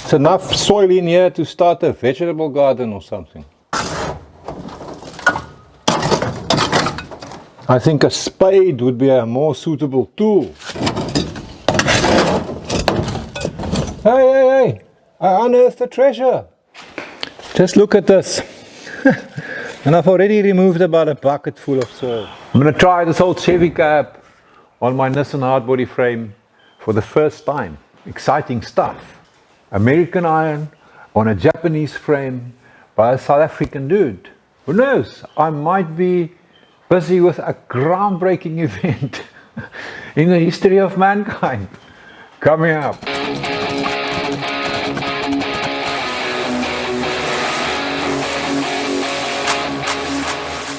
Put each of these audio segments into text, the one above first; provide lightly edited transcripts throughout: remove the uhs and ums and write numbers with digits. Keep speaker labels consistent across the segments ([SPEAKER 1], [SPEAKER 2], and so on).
[SPEAKER 1] It's enough soil in here to start a vegetable garden or something. I think a spade would be a more suitable tool. Hey, I unearthed a treasure. Just look at this. And I've already removed about a bucket full of soil. I'm going to try this old Chevy Cab on my Nissan Hardbody frame for the first time. Exciting stuff. American iron on a Japanese frame by a South African dude. Who knows? I might be busy with a groundbreaking event in the history of mankind coming up.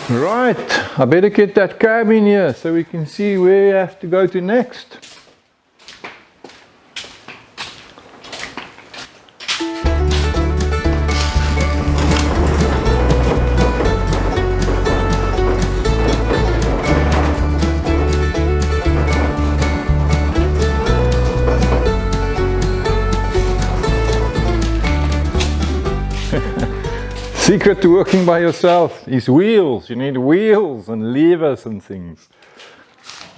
[SPEAKER 1] Right, I better get that cab in here so we can see where we have to go to next. Secret to working by yourself is wheels. You need wheels and levers and things.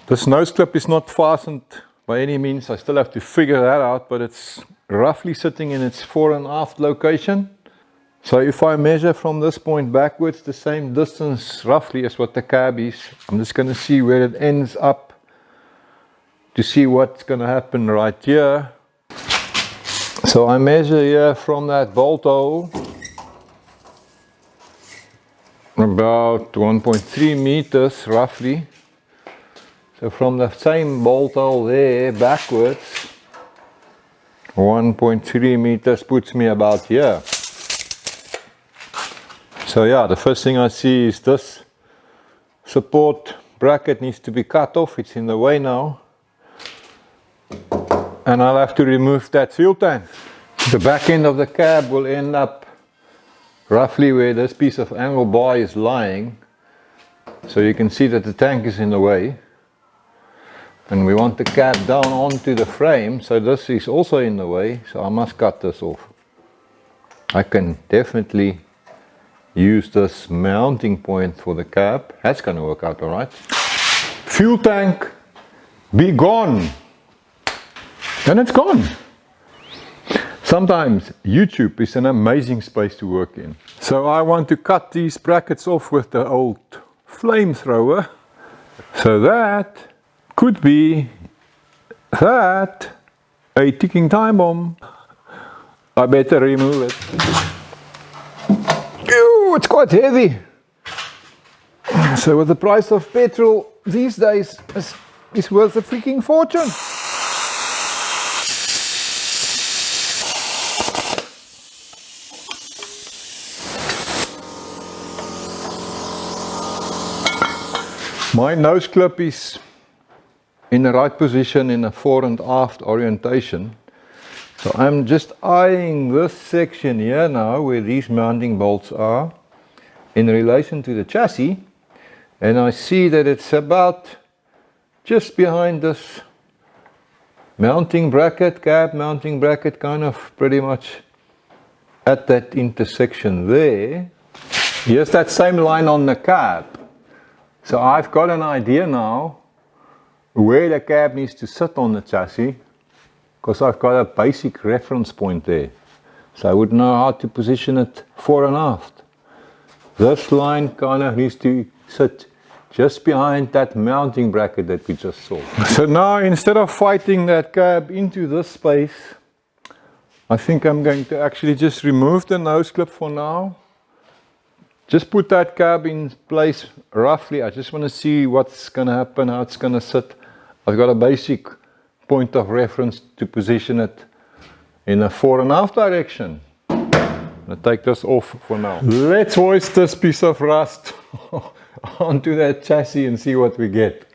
[SPEAKER 1] This nose clip is not fastened by any means. I still have to figure that out, but it's roughly sitting in its fore and aft location. So if I measure from this point backwards the same distance roughly as what the cab is, I'm just going to see where it ends up to see what's going to happen right here. So I measure here from that bolt hole about 1.3 meters roughly. So from the same bolt hole there backwards, 1.3 meters puts me about here. So yeah, the first thing I see is this support bracket needs to be cut off. It's in the way now. And I'll have to remove that fuel tank. The back end of the cab will end up roughly where this piece of angle bar is lying. So you can see that the tank is in the way. And we want the cab down onto the frame, so this is also in the way, so I must cut this off. I can definitely use this mounting point for the cab. That's going to work out alright. Fuel tank, be gone. And it's gone. Sometimes YouTube is an amazing space to work in. So I want to cut these brackets off with the old flamethrower. So that could be a ticking time bomb. I better remove it. Ew, it's quite heavy. So with the price of petrol these days, it's worth a freaking fortune. My nose clip is in the right position in a fore and aft orientation. So I'm just eyeing this section here now where these mounting bolts are in relation to the chassis, and I see that it's about just behind this mounting bracket, cab mounting bracket, kind of pretty much at that intersection there. Here's that same line on the cab. So I've got an idea now where the cab needs to sit on the chassis, because I've got a basic reference point there. So I would know how to position it fore and aft. This line kind of needs to sit just behind that mounting bracket that we just saw. So now instead of fighting that cab into this space, I think I'm going to actually just remove the nose clip for now. Just put that cab in place roughly. I just want to see what's going to happen, how it's going to sit. I've got a basic point of reference to position it in a fore and aft direction. I'll take this off for now. Let's hoist this piece of rust onto that chassis and see what we get.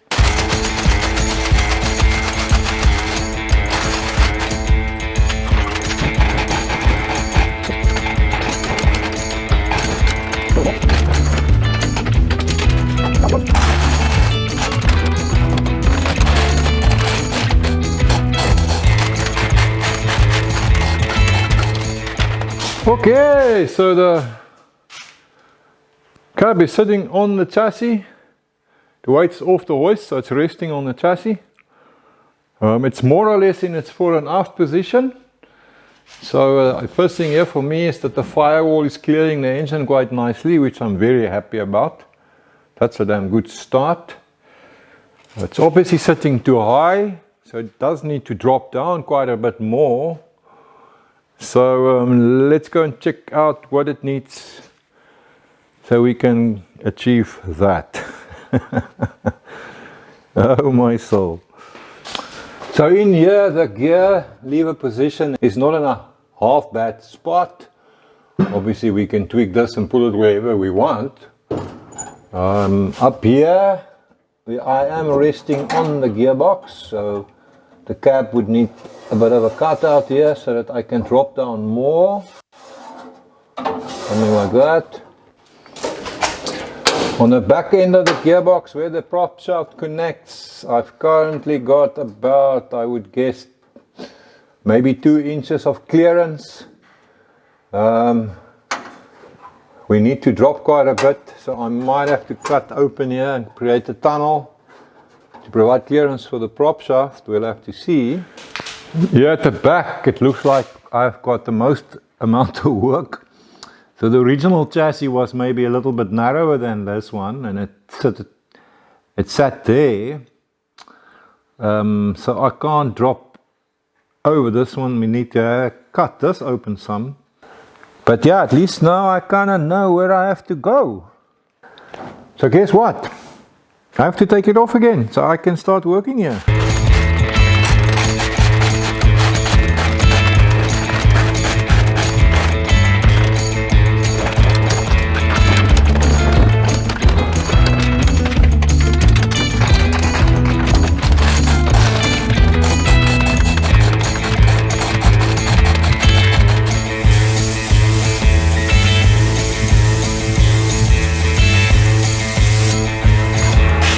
[SPEAKER 1] Okay, so the cab is sitting on the chassis. The weight's off the hoist, so it's resting on the chassis. It's more or less in its fore and aft position. So the first thing here for me is that the firewall is clearing the engine quite nicely, which I'm very happy about. That's a damn good start. It's obviously sitting too high, so it does need to drop down quite a bit more. So let's go and check out what it needs so we can achieve that. Oh my soul. So in here the gear lever position is not in a half bad spot. Obviously we can tweak this and pull it wherever we want. Up here I am resting on the gearbox, so the cab would need a bit of a cutout here so that I can drop down more. Something like that. On the back end of the gearbox where the prop shaft connects, I've currently got about, I would guess, maybe 2 inches of clearance. We need to drop quite a bit, so I might have to cut open here and create a tunnel to provide clearance for the prop shaft. We'll have to see. Here at the back it looks like I've got the most amount of work. So the original chassis was maybe a little bit narrower than this one, and it sat there. So I can't drop over this one. We need to cut this open some. But yeah, at least now I kind of know where I have to go. So guess what? I have to take it off again so I can start working here.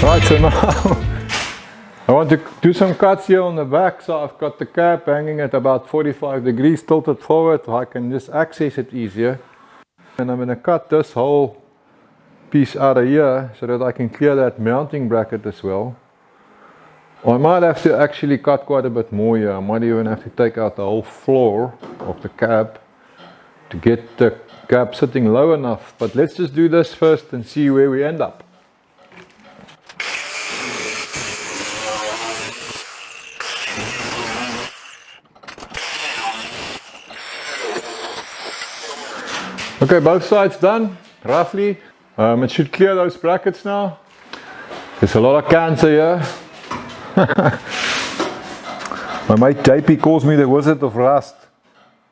[SPEAKER 1] Right, so now I want to do some cuts here on the back. So I've got the cab hanging at about 45 degrees tilted forward, so I can just access it easier. And I'm going to cut this whole piece out of here so that I can clear that mounting bracket as well. I might have to actually cut quite a bit more here. I might even have to take out the whole floor of the cab to get the cab sitting low enough. But let's just do this first and see where we end up. Okay, both sides done, roughly. It should clear those brackets now. There's a lot of cancer here. My mate JP calls me the Wizard of Rust.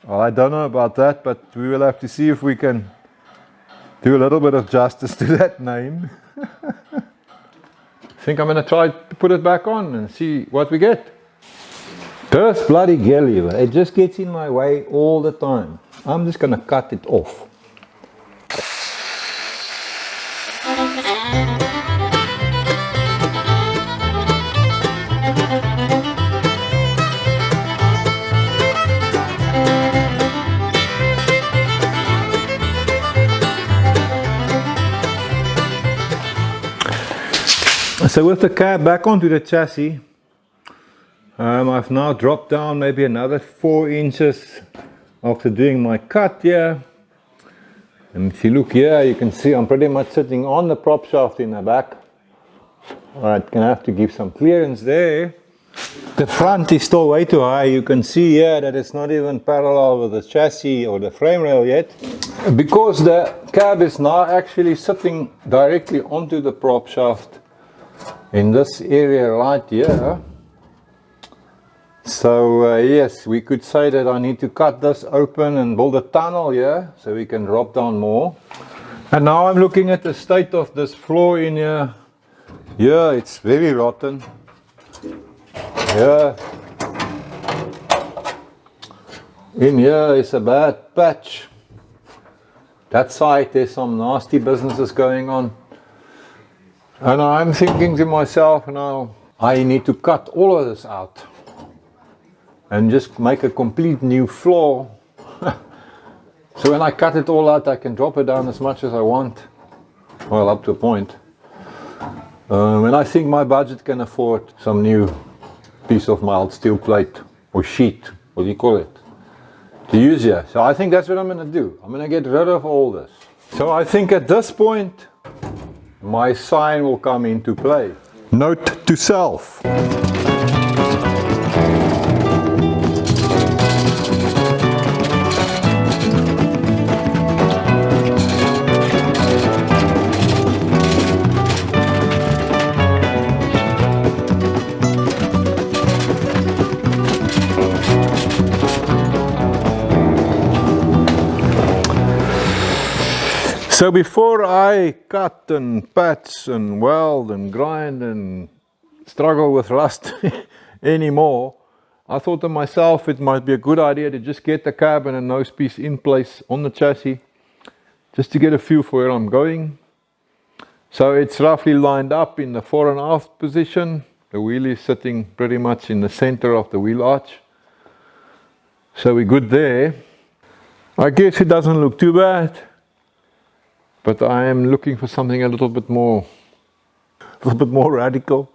[SPEAKER 1] Well, I don't know about that, but we will have to see if we can do a little bit of justice to that name. I think I'm going to try to put it back on and see what we get. This bloody gear lever, it just gets in my way all the time. I'm just going to cut it off. So with the cab back onto the chassis, I've now dropped down maybe another 4 inches after doing my cut here. And if you look here, you can see I'm pretty much sitting on the prop shaft in the back. Alright, gonna have to give some clearance there. The front is still way too high. You can see here that it's not even parallel with the chassis or the frame rail yet. Because the cab is now actually sitting directly onto the prop shaft in this area right here. So yes, we could say that I need to cut this open and build a tunnel here so we can drop down more. And now I'm looking at the state of this floor in here. Yeah, it's very rotten. Yeah. In here is a bad patch. That side there's some nasty businesses going on. And I'm thinking to myself now, I need to cut all of this out and just make a complete new floor So when I cut it all out, I can drop it down as much as I want. Well, up to a point. And I think my budget can afford some new piece of mild steel plate or sheet, what do you call it, to use here. So I think that's what I'm going to do. I'm going to get rid of all this. So I think at this point, my sign will come into play. Note to self. So before I cut and patch and weld and grind and struggle with rust anymore, I thought to myself it might be a good idea to just get the cab and a nose piece in place on the chassis, just to get a feel for where I'm going. So it's roughly lined up in the fore and aft position. The wheel is sitting pretty much in the center of the wheel arch. So we're good there. I guess it doesn't look too bad. But I am looking for something a little bit more radical.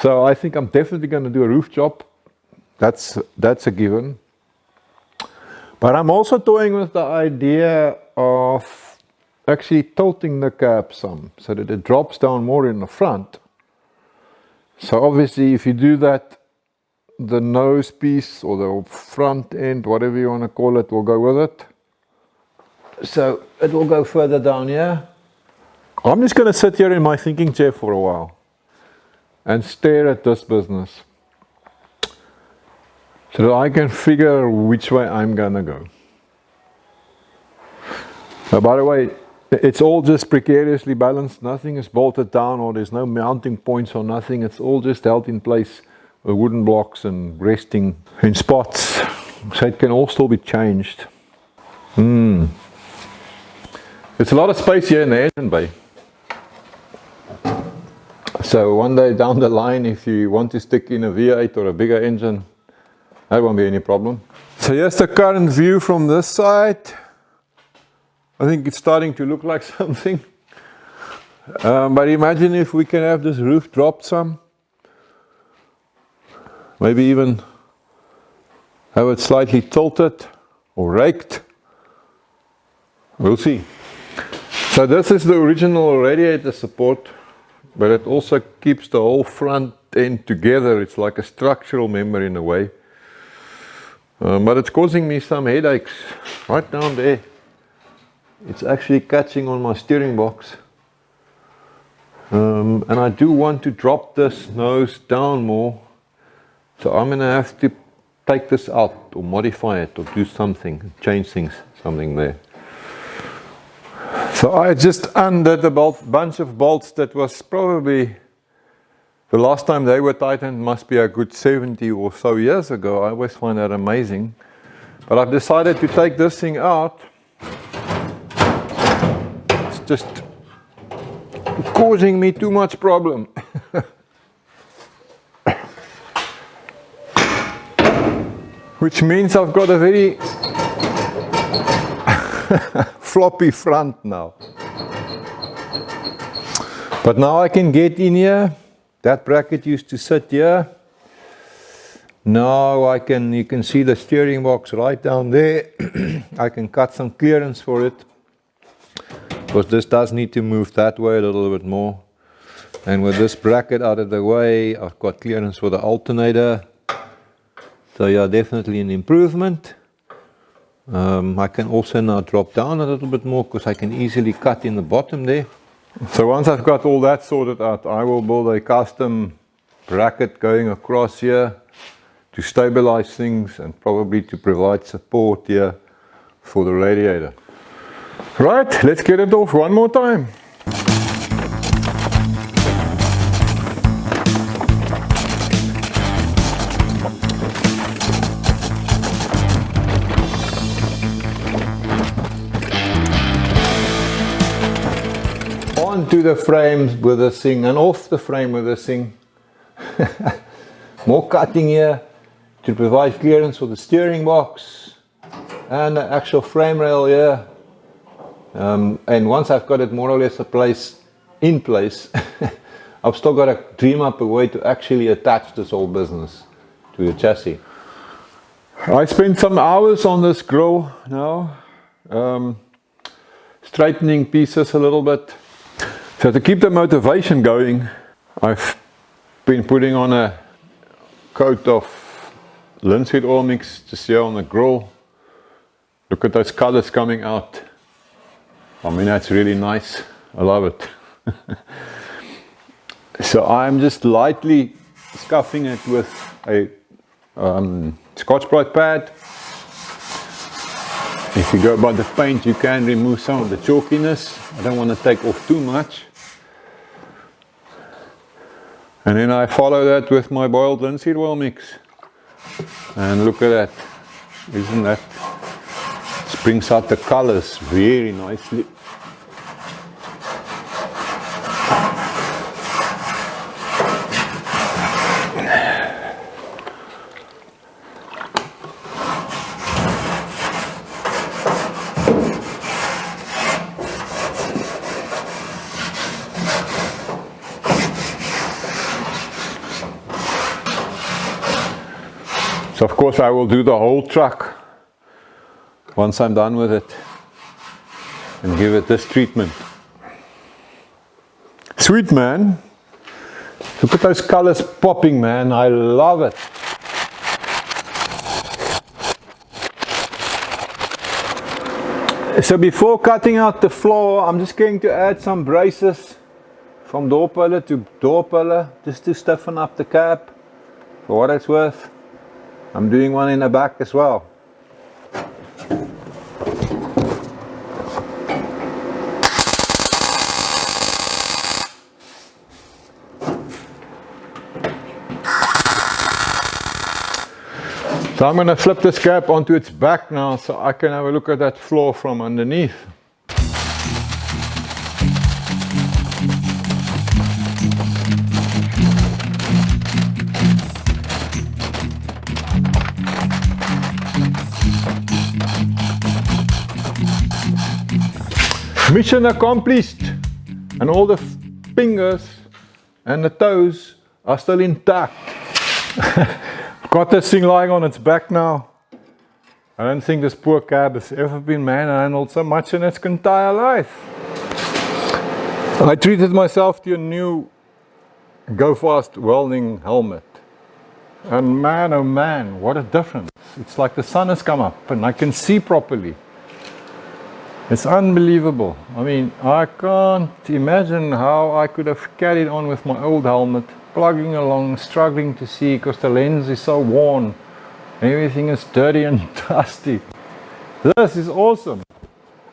[SPEAKER 1] So I think I'm definitely going to do a roof job. That's a given. But I'm also toying with the idea of actually tilting the cab some, so that it drops down more in the front. So obviously if you do that, the nose piece or the front end, whatever you want to call it, will go with it. So it will go further down here. I'm just going to sit here in my thinking chair for a while and stare at this business so that I can figure which way I'm going to go. By the way, it's all just precariously balanced. Nothing is bolted down or there's no mounting points or nothing. It's all just held in place with wooden blocks and resting in spots. So it can all still be changed. There's a lot of space here in the engine bay. So one day down the line, if you want to stick in a V8 or a bigger engine, that won't be any problem. So here's the current view from this side. I think it's starting to look like something. But imagine if we can have this roof dropped some. Maybe even have it slightly tilted or raked. We'll see. So this is the original radiator support, but it also keeps the whole front end together. It's like a structural member in a way. But it's causing me some headaches right down there. It's actually catching on my steering box. And I do want to drop this nose down more. So I'm going to have to take this out or modify it or do something, change something there. So I just undid a bunch of bolts that was probably, the last time they were tightened must be a good 70 or so years ago. I always find that amazing. But I've decided to take this thing out. It's just causing me too much problem. Which means I've got a very floppy front now. But now I can get in here. That bracket used to sit here. Now you can see the steering box right down there. I can cut some clearance for it, because this does need to move that way a little bit more. And with this bracket out of the way, I've got clearance for the alternator. So yeah, definitely an improvement. I can also now drop down a little bit more because I can easily cut in the bottom there. So once I've got all that sorted out, I will build a custom bracket going across here to stabilize things and probably to provide support here for the radiator. Right, let's get it off one more time. Onto the frame with this thing and off the frame with this thing. More cutting here to provide clearance for the steering box and the actual frame rail here. And once I've got it more or less in place, I've still got to dream up a way to actually attach this whole business to the chassis. I spent some hours on this grill now, straightening pieces a little bit. So to keep the motivation going, I've been putting on a coat of linseed oil mix just here on the grill. Look at those colors coming out. I mean, that's really nice. I love it. So I'm just lightly scuffing it with a Scotch-Brite pad. If you go by the paint, you can remove some of the chalkiness. I don't want to take off too much. And then I follow that with my boiled linseed oil mix. And look at that. Isn't that? It brings out the colors very nicely. So of course I will do the whole truck once I'm done with it and give it this treatment. Sweet, man. Look at those colors popping, man. I love it. So before cutting out the floor, I'm just going to add some braces from door pillar to door pillar just to stiffen up the cab for what it's worth. I'm doing one in the back as well. So I'm going to flip this cab onto its back now so I can have a look at that floor from underneath. Mission accomplished, and all the fingers and the toes are still intact. Got this thing lying on its back now. I don't think this poor cab has ever been manhandled so much in its entire life. I treated myself to a new Go Fast welding helmet. And man, oh man, what a difference. It's like the sun has come up and I can see properly. It's unbelievable. I mean, I can't imagine how I could have carried on with my old helmet, plugging along, struggling to see because the lens is so worn. Everything is dirty and dusty. This is awesome.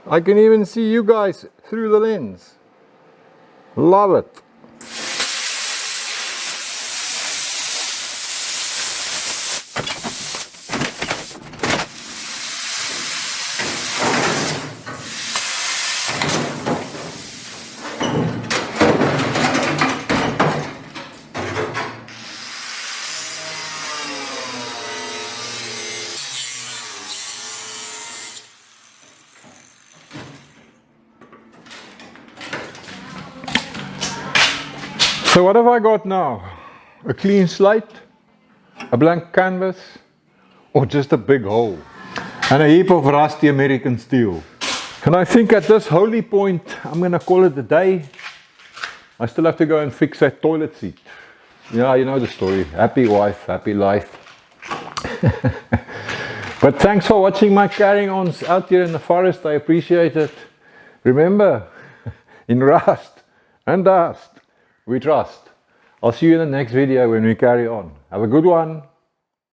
[SPEAKER 1] I can even see you guys through the lens. Love it. So what have I got now? A clean slate, a blank canvas, or just a big hole? And a heap of rusty American steel. And I think at this holy point, I'm going to call it a day. I still have to go and fix that toilet seat. Yeah, you know the story. Happy wife, happy life. But thanks for watching my carrying ons out here in the forest. I appreciate it. Remember, in rust and dust, we trust. I'll see you in the next video when we carry on. Have a good one.